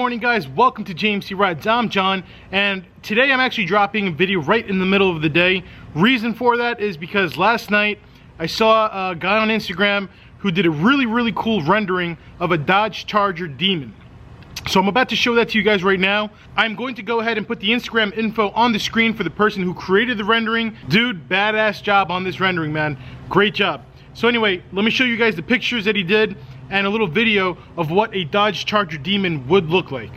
morning guys, welcome to JMC Rides. I'm John, and today I'm actually dropping a video right in the middle of the day. Reason for that is because last night I saw a guy on Instagram who did a really cool rendering of a Dodge Charger Demon. So I'm about to show that to you guys right now. I'm going to go ahead and put the Instagram info on the screen for the person who created the rendering. Dude, badass job on this rendering, man. Great job. So anyway, let me show you guys the pictures that he did and a little video of what a Dodge Charger Demon would look like.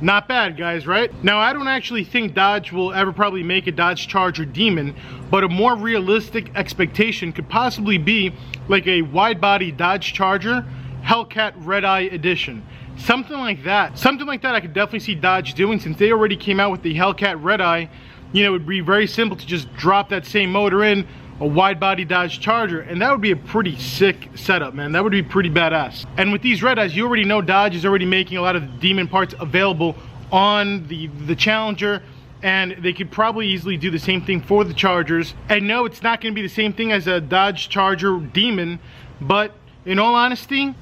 Not bad, guys, right? Now, I don't actually think Dodge will ever probably make a Dodge Charger Demon, but a more realistic expectation could possibly be like a wide-body Dodge Charger Hellcat Redeye edition. Something like that. Something like that I could definitely see Dodge doing, since they already came out with the Hellcat Redeye. You know, it would be very simple to just drop that same motor in a wide-body Dodge Charger, and that would be a pretty sick setup, man. That would be pretty badass. And with these Redeyes, you already know Dodge is already making a lot of the Demon parts available on the Challenger, and they could probably easily do the same thing for the Chargers. And no, it's not going to be the same thing as a Dodge Charger Demon, but in all honesty,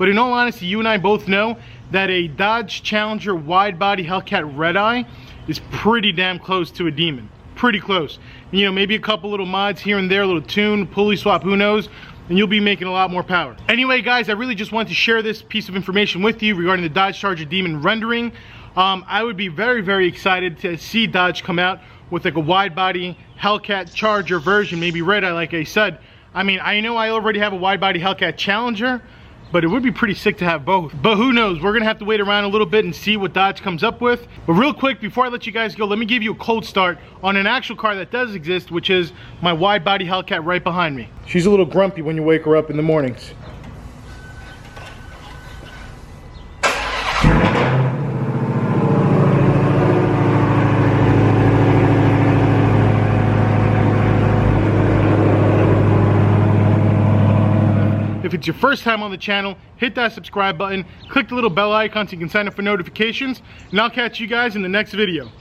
you and I both know that a Dodge Challenger wide-body Hellcat Redeye is pretty damn close to a Demon. Pretty close. You know, maybe a couple little mods here and there, a little tune, pulley swap, who knows, and you'll be making a lot more power. Anyway, guys, I really just wanted to share this piece of information with you regarding the Dodge Charger Demon rendering. I would be very excited to see Dodge come out with like a wide-body Hellcat Charger version, maybe Redeye, like I said. I mean, I know I already have a wide-body Hellcat Challenger, but it would be pretty sick to have both. But who knows? We're gonna have to wait around a little bit and see what Dodge comes up with. But real quick, before I let you guys go, let me give you a cold start on an actual car that does exist, which is my wide-body Hellcat right behind me. She's a little grumpy when you wake her up in the mornings. If it's your first time on the channel, hit that subscribe button, click the little bell icon so you can sign up for notifications, and I'll catch you guys in the next video.